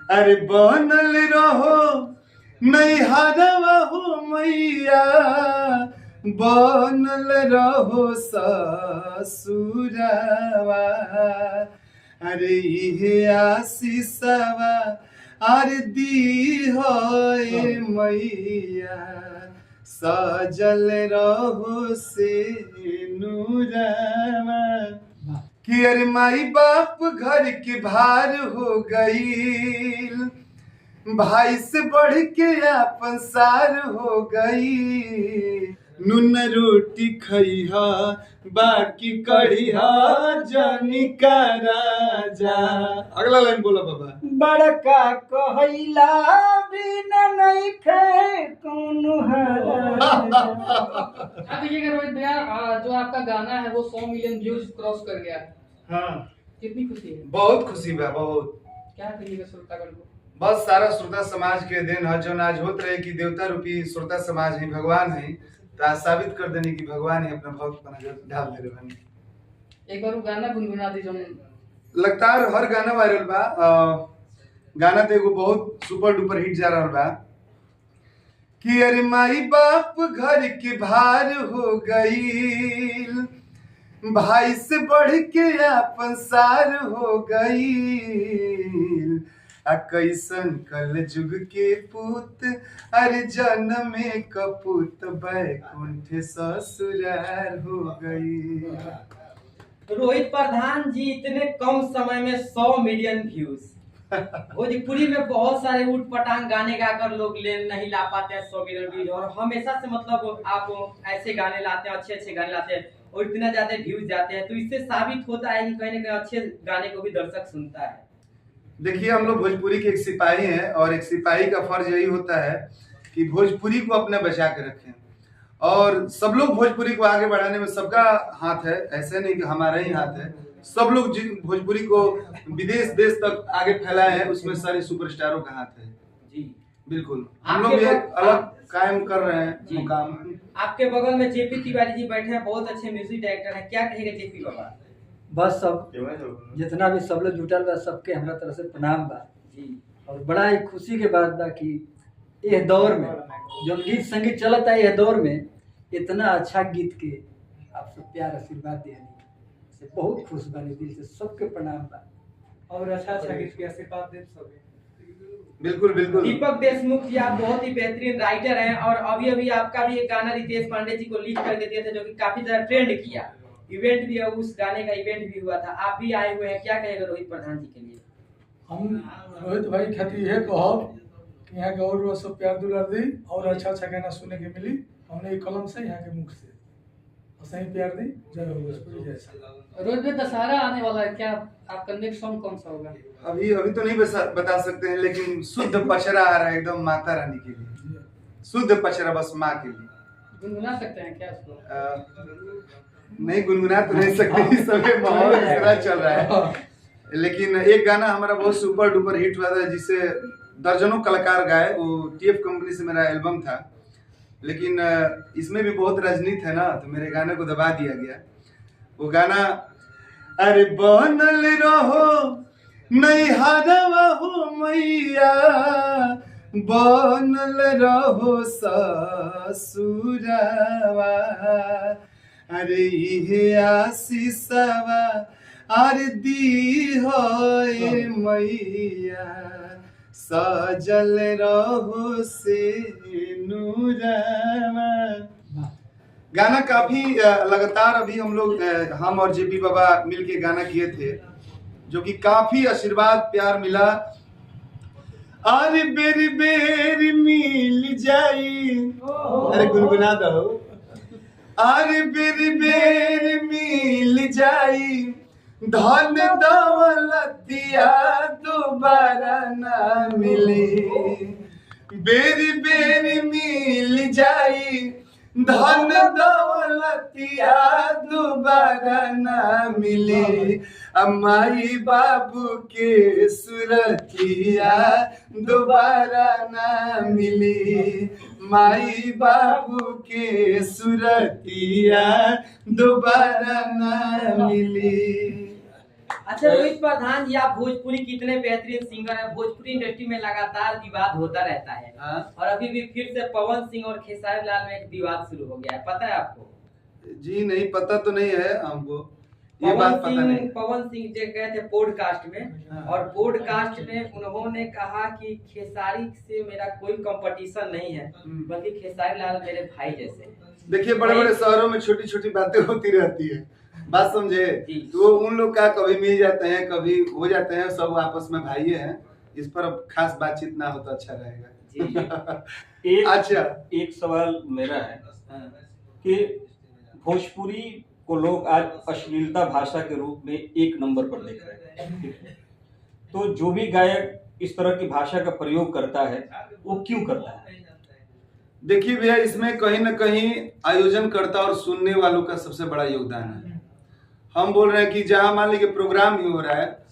अरे बनल रहो नैहरवा हो मैया, बनल रहो ससुरवा। अरे इहे आशीषवा अरे दी हो मैया, सजल रहो से नूरवा। कि अरे माई बाप घर के भार हो गई, भाई से बढ़ के अपन सार हो गई। नून रोटी खइहा बाकी कढ़िया जानी का राजा। अगला लाइन बोला बाबा। बड़का कहैला बिना नहीं खे कौनो आप देखिएगा रोहित भैया, जो आपका गाना है वो 100 मिलियन व्यूज क्रॉस कर गया। हाँ, कितनी खुशी है? बहुत खुशी बा, बहुत। क्या कहिएगा श्रोतागण को? बस सारा श्रोता समाज के दिन है जो आज होत रहे कि देवता रूपी श्रोता समाज है, भगवान है, तो आज साबित कर देने की भगवान ही अपना भक्त बना ढाल दे रहे। एक बार वो गाना गुनगुना दी जो लगातार हर गाना वायरल बा। गाना तो एगो बहुत सुपर डुपर हिट जा रहा बा कि अरे माई बाप घर के भार हो गई, भाई से बढ़ के अपन सार हो गई। कैसन कल जुग के पूत अरे जन्मे कपूत, बैकुंठ ससुरार हो गई। रोहित प्रधान जी इतने कम समय में 100 मिलियन व्यूज। भोजपुरी में बहुत सारे उठ पटांग गाने गाकर लोग ले नहीं ला पाते हैं 100 मिलियन व्यूज, और हमेशा से मतलब आप ऐसे गाने लाते हैं, अच्छे अच्छे गाने लाते हैं और इतना ज्यादा व्यूज जाते हैं, तो इससे साबित होता है कि कहीं ना कहीं अच्छे गाने को भी दर्शक सुनता है। देखिए, हम लोग भोजपुरी के एक सिपाही हैं और एक सिपाही का फर्ज यही होता है कि भोजपुरी को अपने बचा के रखें, और सब लोग भोजपुरी को आगे बढ़ाने में सबका हाथ है। ऐसे नहीं कि हमारा ही हाथ है, सब लोग भोजपुरी को विदेश देश तक आगे फैलाए हैं, उसमें सारे सुपरस्टारों का हाथ है। जी बिल्कुल, हम लोग ये अलग कायम कर रहे हैं मुकाम। आपके बगल में जेपी तिवारी जी बैठे हैं, बहुत अच्छे म्यूजिक डायरेक्टर हैं, क्या कहेगा जेपी बाबा? बस सब जितना भी सब लोग जुटल बा सबके हमरा तरफ से प्रणाम बा जी। और बड़ा ही खुशी के बात बा कि यह दौर में जो गीत संगीत चलता है, यह दौर में इतना अच्छा गीत के आप सब प्यार आशीर्वाद दे से बहुत खुश बानी, दिल से सबके प्रणाम बा। और अच्छा गीत के आशीर्वाद दे सबके। बिल्कुल बिल्कुल। दीपक देशमुख जी, आप बहुत ही बेहतरीन राइटर हैं, और अभी अभी आपका भी एक गाना रितेश पांडे जी को लीक करके दिए थे जो कि काफी ज्यादा ट्रेंड किया, इवेंट भी है, उस गाने का इवेंट भी हुआ था, आप भी आए हुए हैं, क्या कहेगा रोहित प्रधान जी के लिए? हम रोहित भाई खातिर यह कहब कि यहाँ के और सब प्यार दुलार दी और अच्छा अच्छा गाना सुनने के मिली हमने एक कलम से यहाँ के मुख से सही प्यार दी। जय हो भोजपुरी, जय श्री। रोहित भाई, दशहरा आने वाला है, क्या आपका नेक्स्ट सॉन्ग कौन सा होगा? अभी तो नहीं बता सकते हैं, लेकिन शुद्ध पचरा आ रहा है एकदम माता रानी के लिए, शुद्ध पचरा बस माँ के लिए। गुनगुना सकते हैं क्या उसको? नहीं गुनगुना तो नहीं सकते, इस समय माहौल ऐसा चल रहा है, लेकिन एक गाना हमारा बहुत सुपर डुपर हिट हुआ था जिसे दर्जनों कलाकार गाए। वो टीएफ कंपनी से मेरा एल्बम था, लेकिन इसमें भी बहुत राजनीति है ना, तो मेरे गाने को दबा दिया गया। वो गाना अरे बनल रहो नैहरवा हो मैया, बनल रहो ससुरवा। अरे इहे आशीषवा अरे दी हो मैया, सजल रहो से नूरवा। गाना काफी लगातार अभी हम लोग हम और जेपी बाबा मिलके गाना किए थे, जो कि काफी आशीर्वाद प्यार मिला। अरे बेरी बेरी मिल जाई, अरे गुनगुना दो। अरे बेरी बेरी मिल जाई, धन दौलतिया दोबारा ना मिली। बेरी बेरी मिल जाई, धन दौलतिया दोबारा ना मिली। अम्माई बाबू के सुरतिया दोबारा ना मिली, माई बाबू के सुरतिया दोबारा ना मिली। अच्छा रोहित प्रधान जी, आप भोजपुरी कितने बेहतरीन सिंगर हैं। भोजपुरी इंडस्ट्री में लगातार विवाद होता रहता है हाँ। और अभी भी फिर से पवन सिंह और खेसारी लाल में एक विवाद शुरू हो गया है, पता है आपको? जी नहीं, पता तो नहीं है हमको, ये बात पता नहीं। पवन सिंह जो गए थे पॉडकास्ट में, हाँ। और पॉडकास्ट में उन्होंने कहा कि खेसारी से मेरा कोई कंपटीशन नहीं है, बल्कि खेसारी लाल मेरे भाई जैसे हैं। देखिए बड़े बड़े शहरों में छोटी छोटी बातें होती रहती है, बात समझे। तो उन लोग का कभी मिल जाते हैं, कभी हो जाते हैं, सब आपस में भाई हैं। इस पर अब खास बातचीत ना हो तो अच्छा रहेगा। अच्छा, एक सवाल मेरा है कि भोजपुरी को लोग आज अश्लीलता भाषा के रूप में 1 नंबर पर देख रहे हैं, तो जो भी गायक इस तरह की भाषा का प्रयोग करता है वो क्यों करता है? देखिए भैया, इसमें कहीं ना कहीं आयोजनकर्ता और सुनने वालों का सबसे बड़ा योगदान है। हम बोल रहे हैं कि जहां मान लीजिए प्रोग्राम ही हो रहा है,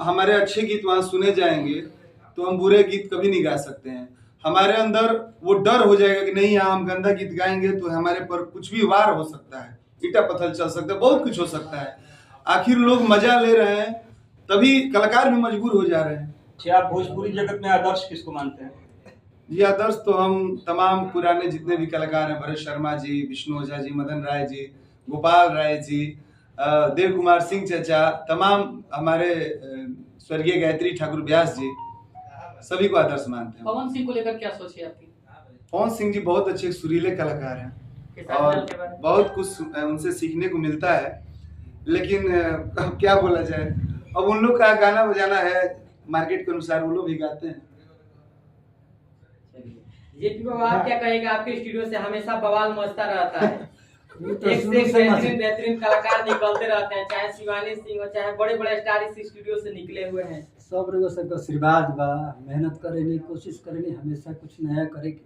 हमारे अच्छे गीत वहां सुने जाएंगे, तो हम बुरे गीत कभी नहीं गा सकते हैं। हमारे अंदर वो डर हो जाएगा कि नहीं, यहाँ हम गंदा गीत गाएंगे तो हमारे पर कुछ भी वार हो सकता है, ईटा पत्थर चल सकता है, बहुत कुछ हो सकता है। आखिर लोग मजा ले रहे हैं, तभी कलाकार भी मजबूर हो जा रहे हैं। क्या आप भोजपुरी जगत में आदर्श किसको मानते हैं? ये आदर्श तो हम तमाम पुराने जितने भी कलाकार हैं, भरत शर्मा जी, विष्णु ओझा जी, मदन राय जी, गोपाल राय जी, देव कुमार सिंह चचा, तमाम हमारे स्वर्गीय गायत्री ठाकुर व्यास जी, सभी को आदर्श मानते हैं। पवन सिंह को लेकर क्या सोची आपकी? पवन सिंह जी बहुत अच्छे सुरीले कलाकार हैं और बहुत कुछ उनसे सीखने को मिलता है, लेकिन अब क्या बोला जाए, अब उन लोग का गाना बजाना है, मार्केट के अनुसार वो लोग भी गाते हैं। जेपी बाबा, आप क्या कहेंगे? आपके स्टूडियो से हमेशा बवाल मचता रहता है, तो एक से एक बेहतरीन कलाकार निकलते रहते हैं, चाहे शिवानी सिंह हो, चाहे बड़े बड़े स्टार इस स्टूडियो से निकले हुए हैं। सब लोग सबका आशीर्वाद बा, मेहनत करेनी, कोशिश करेनी, हमेशा कुछ नया करे के।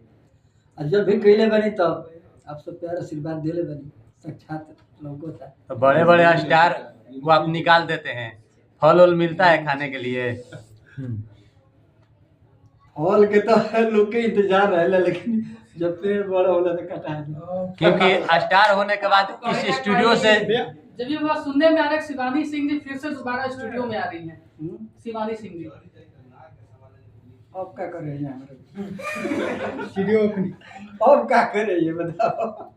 और जब भी कैले बनी तब आप सब प्यार आशीर्वाद देले बनी, साक्षात लोगों था। तो बड़े बड़े स्टार को आप निकाल देते हैं, फल वल मिलता है खाने के लिए? फल के तो लोग के इंतजार रहे, लेकिन जब पेड़ बड़ा होला तो कटाए। क्योंकि स्टार होने के बाद इस स्टूडियो से जब ये बात सुनने में आ रहा है शिवानी सिंह जी फिर से दोबारा स्टूडियो में आ रही हैं। शिवानी सिंह जी अब क्या कर रही है हमारे स्टूडियो में? अब क्या कर रही है बताओ?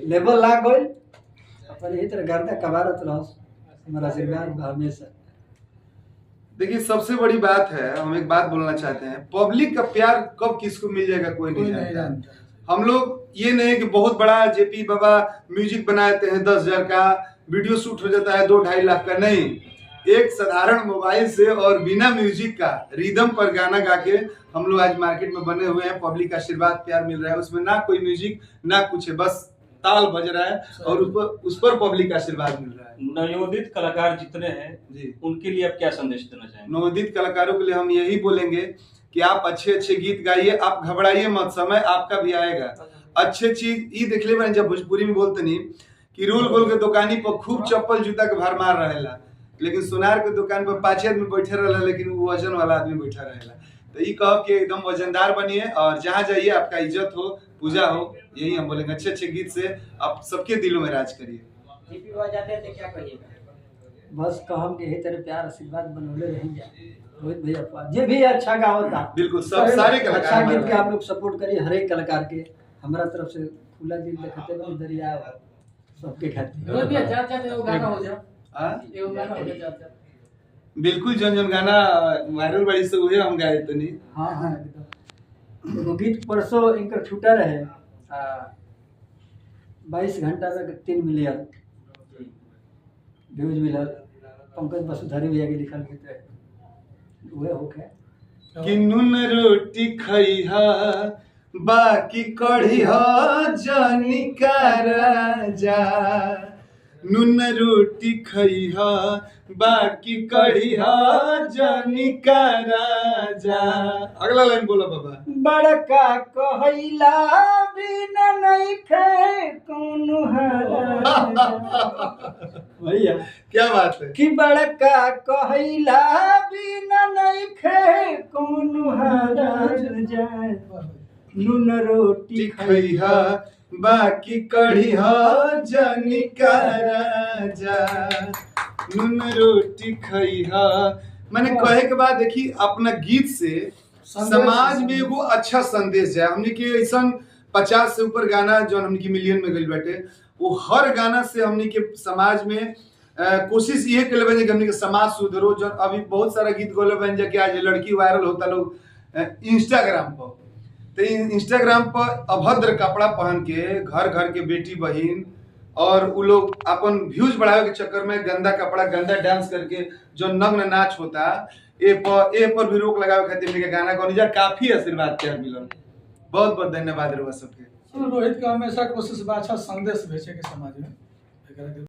लेवल लाग गई अपन यही तरह गर्दा कबारत रहो, हमारा आशीर्वाद हमेशा। देखिए सबसे बड़ी बात है, हम एक बात बोलना चाहते हैं, पब्लिक का प्यार कब किसको मिल जाएगा कोई नहीं जानता। हम लोग ये नहीं कि बहुत बड़ा जेपी बाबा म्यूजिक बनाते हैं 10,000 का, वीडियो शूट हो जाता है 2-2.5 लाख का, नहीं, एक साधारण मोबाइल से और बिना म्यूजिक का रिदम पर गाना गा के हम लोग आज मार्केट में बने हुए हैं। पब्लिक का आशीर्वाद प्यार मिल रहा है, उसमें ना कोई म्यूजिक ना कुछ है, बस ताल बज रहा है और उस पर पब्लिक का आशीर्वाद मिल रहा है। नवोदित कलाकार जितने हैं जी, उनके लिए आप क्या संदेश देना चाहेंगे? नवोदित कलाकारों के लिए हम यही बोलेंगे कि आप अच्छे अच्छे गीत गाइए, आप घबराइए मत, समय आपका भी आएगा। अच्छे चीज ये देख ले मैंने, जब भोजपुरी में बोलते नहीं कि रोल गोल के दुकानी पर खूब चप्पल जूता के भार मार रहेला, लेकिन सोनार के दुकान पर 5 आदमी बैठे रहेला, लेकिन वो वजन वाला आदमी बैठा रहेला। तो ये कहो कि एकदम वजनदार बनिए और जहाँ जाइए आपका इज्जत हो, पूजा हो, यही हम बोलेंगे। अच्छे अच्छे गीत से आप सबके दिलों में राज करिए। जीपी बाबा जाते हैं तो क्या कहिएगा? बस कहम के यही तरह प्यार आशीर्वाद बनौले रहेंगे रोहित भैया पर, जे भी अच्छा गावता बिल्कुल सब सारे कलाकार अच्छा गीत के आप लोग सपोर्ट करिए, हर एक कलाकार के हमारा तरफ से खुला दिल देखते बनी दरिया सबके खातिर। रोहित भैया जाते जाते वो गाना हो जाओ, हाँ एगो गाना हो जाए जाते बिल्कुल, जन जन गाना वायरल बाड़ी से हुए हम गाए तो नहीं। हाँ हाँ एकदम। एगो गीत परसों इनकर छूटा रहे 22 घंटा में 3 मिलियन व्यूज मिलल, पंकज वसुधारी भैया के लिखल गीत रहे, उहे होके कि नून रोटी खइहा बाकी कढ़िहा जानी का राजा, नून रोटी खइहा बाकी कढ़िहा जानी का राजा। अगला लाइन बोला बाबा। बड़का कहैला बिना नहीं खे कोनो भैया क्या बात है। कि बड़का कहैला बिना नहीं खे कोनो जाए, नून रोटी खइहा बाकी कढ़ी हो जानी का राजा नून रोटी खई हो। मैंने कहे के बाद देखी अपना गीत से समाज में एगो अच्छा संदेश जाए। हमने के ऐसा 50 से ऊपर गाना जो हमने की मिलियन में गई बैठे, वो हर गाना से हमने के समाज में कोशिश ये कर बन कि हमने के समाज सुधरो। जो अभी बहुत सारा गीत गोले बन जाए कि आज लड़की वायरल होता लोग इंस्टाग्राम पर, तो इंस्टाग्राम पर अभद्र कपड़ा पहन के घर घर के बेटी बहन और वो लोग अपन व्यूज बढ़ावे के चक्कर में गंदा कपड़ा गंदा डांस करके जो नग्न नाच होता ए पर भी रोक लगावे खातिर हमने के गाना गौनी जा काफी आशीर्वाद प्यार मिलल। बहुत बहुत धन्यवाद रहुआ सबके। रोहित का हमेशा कोशिश बा अच्छा संदेश भेजे के समाज में।